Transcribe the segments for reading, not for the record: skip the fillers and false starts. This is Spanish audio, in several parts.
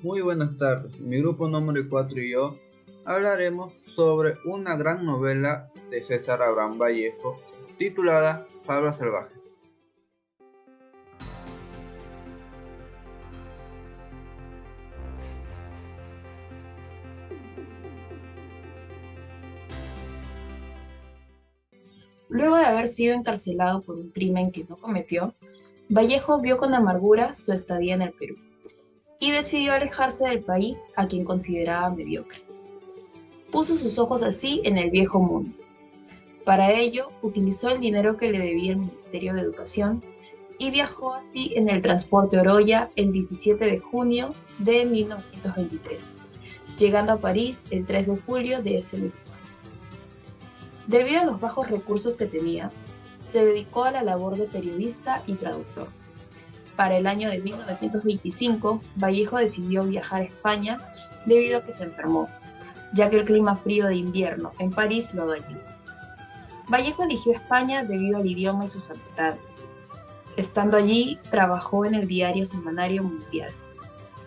Muy buenas tardes. Mi grupo número 4 y yo hablaremos sobre una gran novela de César Abraham Vallejo titulada Fabla Salvaje. Luego de haber sido encarcelado por un crimen que no cometió, Vallejo vio con amargura su estadía en el Perú y decidió alejarse del país a quien consideraba mediocre. Puso sus ojos así en el viejo mundo. Para ello, utilizó el dinero que le debía el Ministerio de Educación y viajó así en el transporte Oroya el 17 de junio de 1923, llegando a París el 3 de julio de ese mismo año. Debido a los bajos recursos que tenía, se dedicó a la labor de periodista y traductor. Para el año de 1925, Vallejo decidió viajar a España debido a que se enfermó, ya que el clima frío de invierno en París lo dañó. Vallejo eligió España debido al idioma y sus amistades. Estando allí, trabajó en el diario semanario Mundial,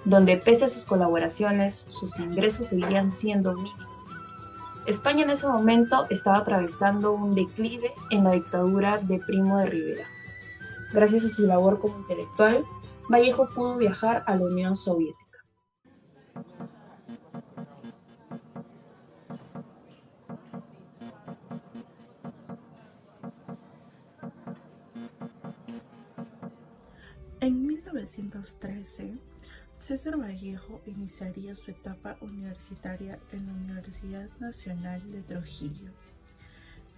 donde pese a sus colaboraciones, sus ingresos seguían siendo mínimos. España en ese momento estaba atravesando un declive en la dictadura de Primo de Rivera. Gracias a su labor como intelectual, Vallejo pudo viajar a la Unión Soviética. En 1913, César Vallejo iniciaría su etapa universitaria en la Universidad Nacional de Trujillo,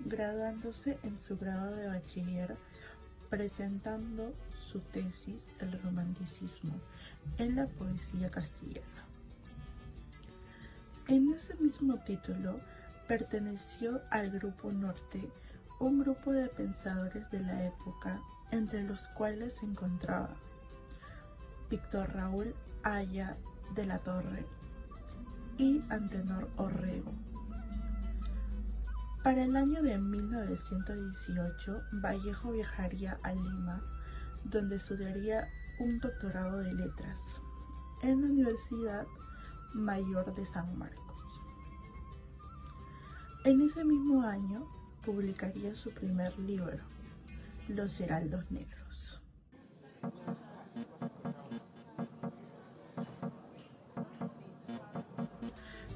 graduándose en su grado de bachiller, presentando su tesis El romanticismo en la poesía castellana. En ese mismo título perteneció al Grupo Norte, un grupo de pensadores de la época, entre los cuales se encontraba Víctor Raúl Haya de la Torre y Antenor Orrego. Para el año de 1918, Vallejo viajaría a Lima, donde estudiaría un doctorado de letras en la Universidad Mayor de San Marcos. En ese mismo año publicaría su primer libro, Los Heraldos Negros.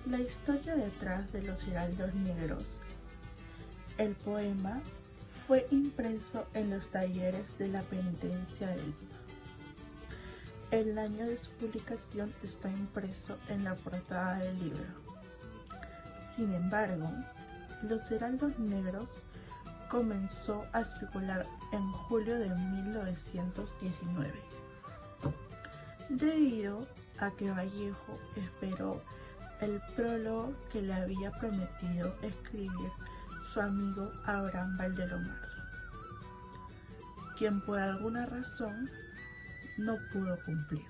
La historia detrás de Los Heraldos Negros. El poema fue impreso en los talleres de la penitencia de Lima. El año de su publicación está impreso en la portada del libro. Sin embargo, Los Heraldos Negros comenzó a circular en julio de 1919, debido a que Vallejo esperó el prólogo que le había prometido escribir su amigo Abraham Valdelomar, quien por alguna razón no pudo cumplir.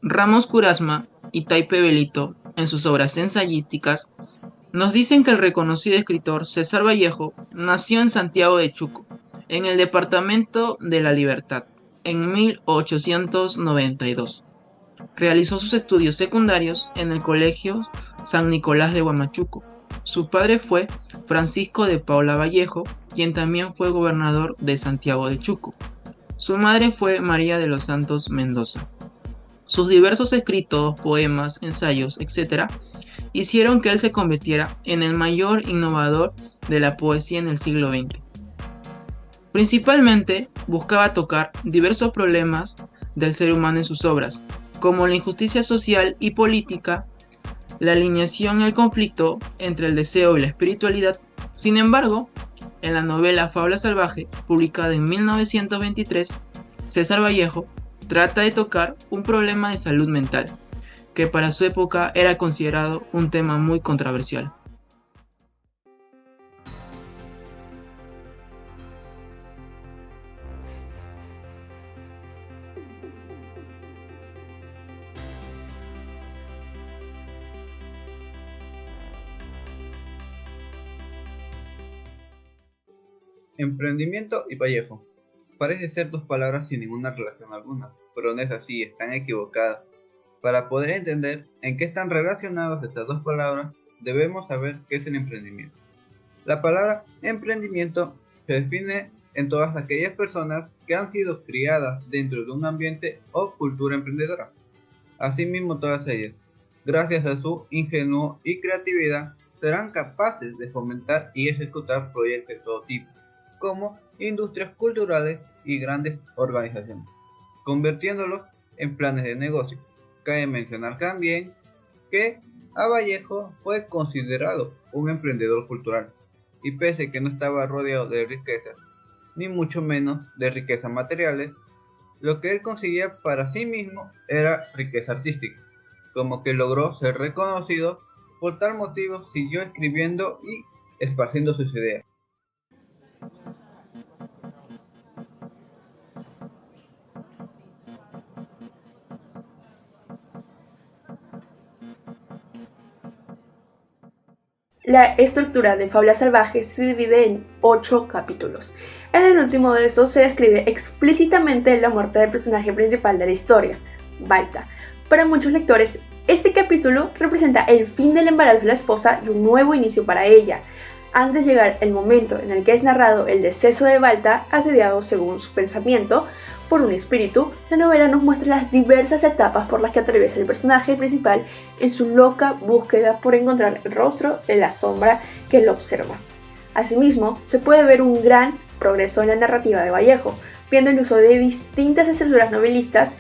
Ramos Curasma y Taipe Belito, en sus obras ensayísticas, nos dicen que el reconocido escritor César Vallejo nació en Santiago de Chuco, en el departamento de La Libertad, en 1892. Realizó sus estudios secundarios en el Colegio San Nicolás de Huamachuco. Su padre fue Francisco de Paula Vallejo, quien también fue gobernador de Santiago de Chuco. Su madre fue María de los Santos Mendoza. Sus diversos escritos, poemas, ensayos, etc., hicieron que él se convirtiera en el mayor innovador de la poesía en el siglo XX. Principalmente buscaba tocar diversos problemas del ser humano en sus obras, como la injusticia social y política, la alineación y el conflicto entre el deseo y la espiritualidad. Sin embargo, en la novela Fabla Salvaje, publicada en 1923, César Vallejo trata de tocar un problema de salud mental, que para su época era considerado un tema muy controversial. Emprendimiento y Vallejo. Parece ser dos palabras sin ninguna relación alguna, pero no es así, están equivocadas. Para poder entender en qué están relacionadas estas dos palabras, debemos saber qué es el emprendimiento. La palabra emprendimiento se define en todas aquellas personas que han sido criadas dentro de un ambiente o cultura emprendedora. Asimismo, todas ellas, gracias a su ingenuo y creatividad, serán capaces de fomentar y ejecutar proyectos de todo tipo, como industrias culturales y grandes organizaciones, convirtiéndolos en planes de negocio. Cabe mencionar también que a Vallejo fue considerado un emprendedor cultural, y pese a que no estaba rodeado de riquezas, ni mucho menos de riquezas materiales, lo que él conseguía para sí mismo era riqueza artística, como que logró ser reconocido. Por tal motivo siguió escribiendo y esparciendo sus ideas. La estructura de Fábula Salvaje se divide en 8 capítulos. En el último de estos se describe explícitamente la muerte del personaje principal de la historia, Balta. Para muchos lectores, este capítulo representa el fin del embarazo de la esposa y un nuevo inicio para ella, antes de llegar el momento en el que es narrado el deceso de Balta, asediado según su pensamiento por un espíritu. La novela nos muestra las diversas etapas por las que atraviesa el personaje principal en su loca búsqueda por encontrar el rostro de la sombra que lo observa. Asimismo, se puede ver un gran progreso en la narrativa de Vallejo, viendo el uso de distintas estructuras novelistas.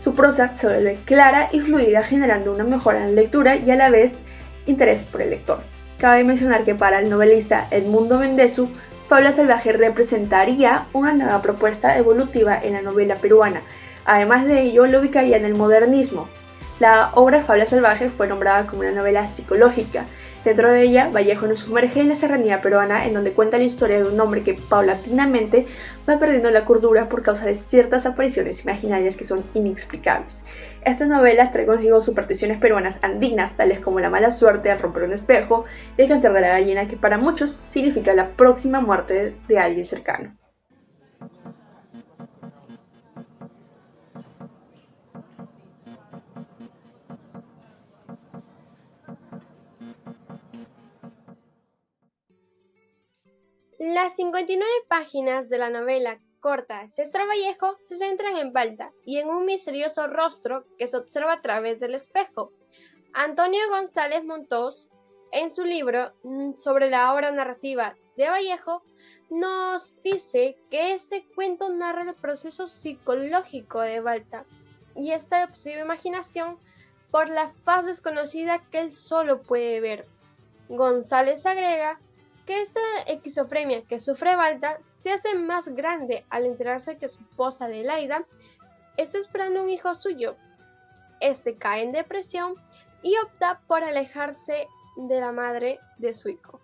Su prosa se vuelve clara y fluida, generando una mejora en la lectura y a la vez interés por el lector. Cabe mencionar que para el novelista Edmundo Mendezu, Fábula Salvaje representaría una nueva propuesta evolutiva en la novela peruana. Además de ello, lo ubicaría en el modernismo. La obra Fábula Salvaje fue nombrada como una novela psicológica. Dentro de ella, Vallejo nos sumerge en la serranía peruana, en donde cuenta la historia de un hombre que paulatinamente va perdiendo la cordura por causa de ciertas apariciones imaginarias que son inexplicables. Esta novela trae consigo supersticiones peruanas andinas, tales como la mala suerte al romper un espejo y el cantar de la gallina, que para muchos significa la próxima muerte de alguien cercano. Las 59 páginas de la novela corta César Vallejo se centran en Balta y en un misterioso rostro que se observa a través del espejo. Antonio González Montoz, en su libro sobre la obra narrativa de Vallejo, nos dice que este cuento narra el proceso psicológico de Balta y esta obsesiva imaginación por la faz desconocida que él solo puede ver. González agrega que esta esquizofrenia que sufre Balta se hace más grande al enterarse que su esposa Adelaida está esperando un hijo suyo. Este cae en depresión y opta por alejarse de la madre de su hijo.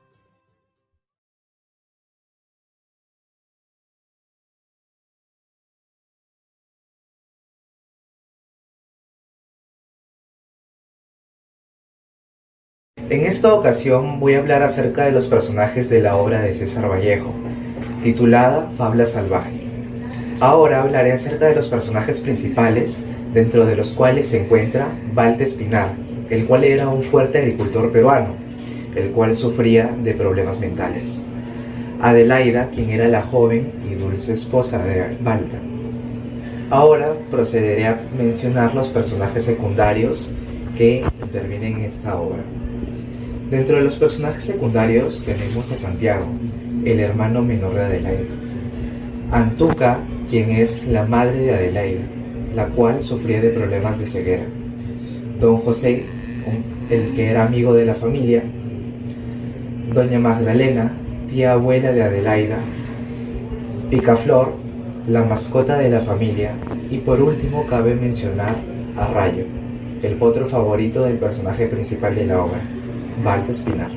En esta ocasión voy a hablar acerca de los personajes de la obra de César Vallejo, titulada Fábula Salvaje. Ahora hablaré acerca de los personajes principales, dentro de los cuales se encuentra Balta Espinar, el cual era un fuerte agricultor peruano, el cual sufría de problemas mentales. Adelaida, quien era la joven y dulce esposa de Balta. Ahora procederé a mencionar los personajes secundarios que intervienen en esta obra. Dentro de los personajes secundarios tenemos a Santiago, el hermano menor de Adelaida. Antuca, quien es la madre de Adelaida, la cual sufría de problemas de ceguera. Don José, el que era amigo de la familia. Doña Magdalena, tía abuela de Adelaida. Picaflor, la mascota de la familia. Y por último cabe mencionar a Rayo, el potro favorito del personaje principal de la obra, Balta Espinar.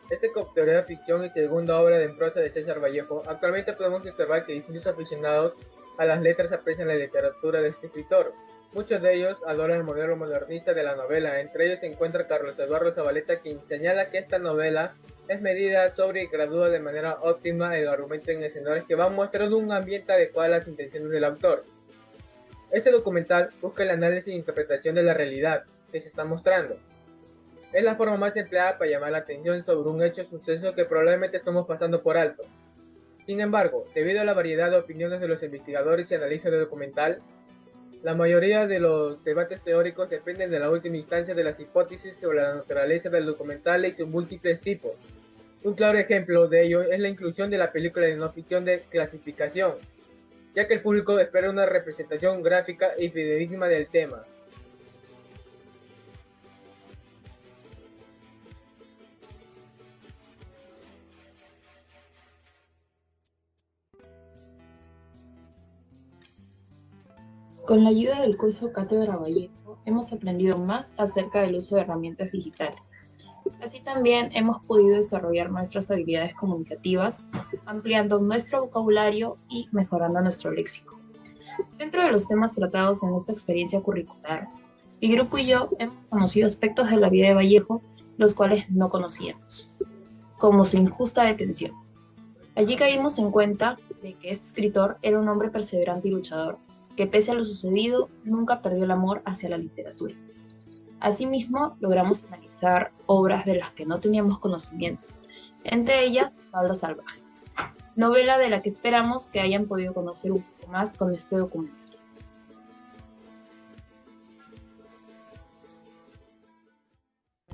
Este cóctel de ficción y segunda obra en prosa de César Vallejo. Actualmente podemos observar que distintos aficionados a las letras aprecian la literatura de este escritor. Muchos de ellos adoran el modelo modernista de la novela. Entre ellos se encuentra Carlos Eduardo Zabaleta, quien señala que esta novela es medida, sobria y gradúa de manera óptima el argumento en escenarios que van mostrando un ambiente adecuado a las intenciones del autor. Este documental busca el análisis e interpretación de la realidad que se está mostrando. Es la forma más empleada para llamar la atención sobre un hecho suceso que probablemente estamos pasando por alto. Sin embargo, debido a la variedad de opiniones de los investigadores y analistas del documental, la mayoría de los debates teóricos dependen de la última instancia de las hipótesis sobre la naturaleza del documental y sus múltiples tipos. Un claro ejemplo de ello es la inclusión de la película de no ficción de clasificación, ya que el público espera una representación gráfica y fidedigna del tema. Con la ayuda del curso Cátedra Vallejo, hemos aprendido más acerca del uso de herramientas digitales. Así también hemos podido desarrollar nuestras habilidades comunicativas, ampliando nuestro vocabulario y mejorando nuestro léxico. Dentro de los temas tratados en esta experiencia curricular, mi grupo y yo hemos conocido aspectos de la vida de Vallejo los cuales no conocíamos, como su injusta detención. Allí caímos en cuenta de que este escritor era un hombre perseverante y luchador, que pese a lo sucedido, nunca perdió el amor hacia la literatura. Asimismo, logramos analizar obras de las que no teníamos conocimiento, entre ellas Fabla Salvaje, novela de la que esperamos que hayan podido conocer un poco más con este documento.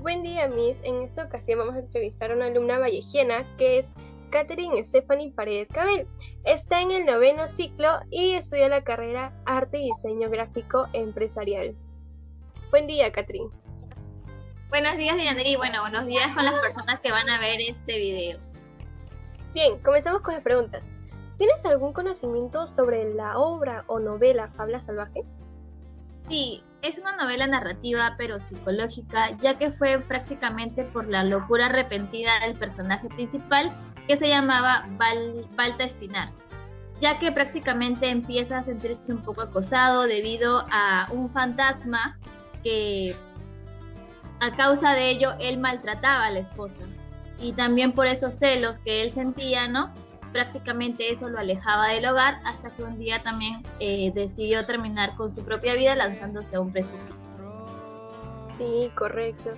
Buen día, Miss. En esta ocasión vamos a entrevistar a una alumna vallejiana que es Catherine Stephanie Paredes Cabel. Está en el 9º ciclo y estudia la carrera Arte y Diseño Gráfico Empresarial. Buen día, Catherine. Buenos días, Dianeri. Bueno, buenos días con las personas que van a ver este video. Bien, comenzamos con las preguntas. ¿Tienes algún conocimiento sobre la obra o novela Fabla Salvaje? Sí, es una novela narrativa pero psicológica, ya que fue prácticamente por la locura repentina del personaje principal, que se llamaba Balta Espinar, ya que prácticamente empieza a sentirse un poco acosado debido a un fantasma que a causa de ello él maltrataba a la esposa, y también por esos celos que él sentía, ¿no? Prácticamente eso lo alejaba del hogar, hasta que un día también decidió terminar con su propia vida lanzándose a un precipicio. Sí, correcto.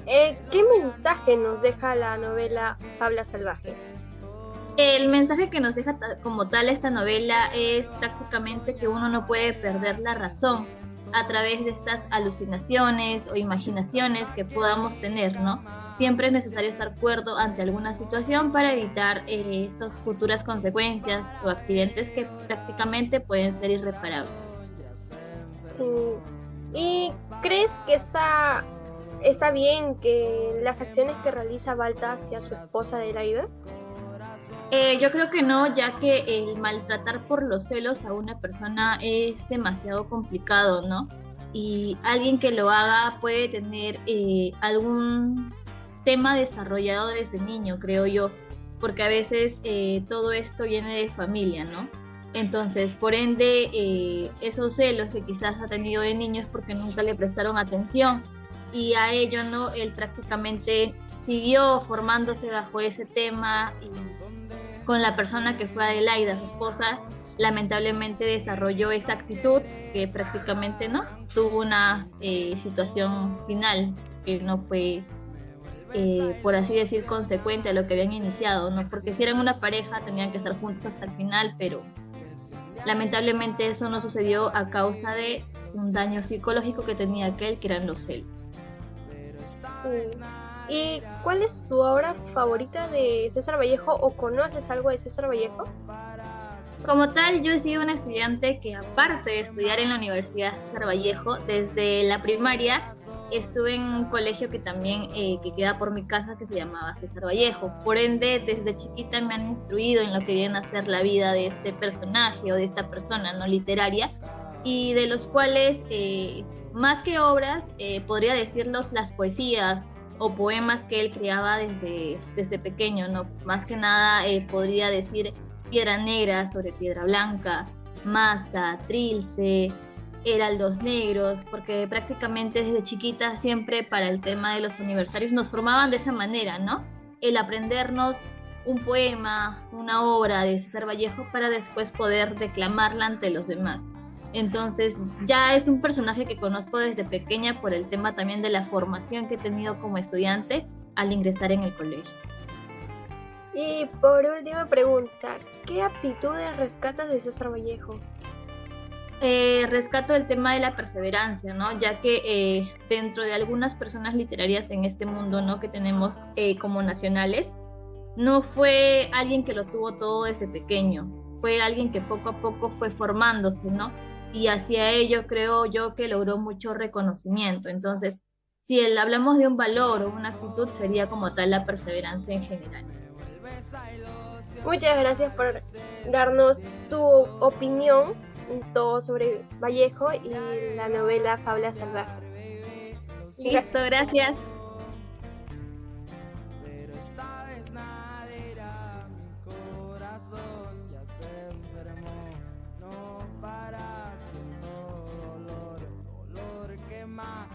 ¿Qué mensaje nos deja la novela Fabla Salvaje? El mensaje que nos deja como tal esta novela es prácticamente que uno no puede perder la razón a través de estas alucinaciones o imaginaciones que podamos tener, ¿no? Siempre es necesario estar cuerdo ante alguna situación para evitar estas futuras consecuencias o accidentes que prácticamente pueden ser irreparables. Sí. ¿Y crees que está bien que las acciones que realiza Balta hacia su esposa Adelaida? Yo creo que no, ya que el maltratar por los celos a una persona es demasiado complicado, ¿no? Y alguien que lo haga puede tener algún tema desarrollado desde niño, creo yo, porque a veces todo esto viene de familia, ¿no? Entonces, por ende, esos celos que quizás ha tenido de niño es porque nunca le prestaron atención, y a ello, ¿no? Él prácticamente siguió formándose bajo ese tema, y con la persona que fue Adelaida, su esposa, lamentablemente desarrolló esa actitud que prácticamente, ¿no? Tuvo una situación final que no fue, por así decir, consecuente a lo que habían iniciado, ¿no? Porque si eran una pareja tenían que estar juntos hasta el final, pero lamentablemente eso no sucedió a causa de un daño psicológico que tenía aquel, que eran los celos. ¿Y cuál es tu obra favorita de César Vallejo, o conoces algo de César Vallejo? Como tal, yo he sido una estudiante que, aparte de estudiar en la Universidad César Vallejo, desde la primaria estuve en un colegio que también que queda por mi casa, que se llamaba César Vallejo. Por ende, desde chiquita me han instruido en lo que viene a ser la vida de este personaje o de esta persona no literaria, y de los cuales, más que obras, podría decirlos las poesías o poemas que él creaba desde pequeño, ¿no? Más que nada podría decir Piedra Negra sobre Piedra Blanca, Maza, Trilce, heraldos negros, porque prácticamente desde chiquita siempre para el tema de los aniversarios nos formaban de esa manera, ¿no? El aprendernos un poema, una obra de César Vallejo para después poder declamarla ante los demás. Entonces ya es un personaje que conozco desde pequeña por el tema también de la formación que he tenido como estudiante al ingresar en el colegio. Y por última pregunta, ¿qué aptitudes rescatas de César Vallejo? Rescato el tema de la perseverancia, ¿no? Ya que dentro de algunas personas literarias en este mundo, ¿no? que tenemos como nacionales, no fue alguien que lo tuvo todo desde pequeño, fue alguien que poco a poco fue formándose, ¿no? Y hacia ello creo yo que logró mucho reconocimiento. Entonces, si hablamos de un valor o una actitud, sería como tal la perseverancia en general. Muchas gracias por darnos tu opinión todo sobre Vallejo y la novela Fábula Salvaje. Listo, gracias. Dolor que más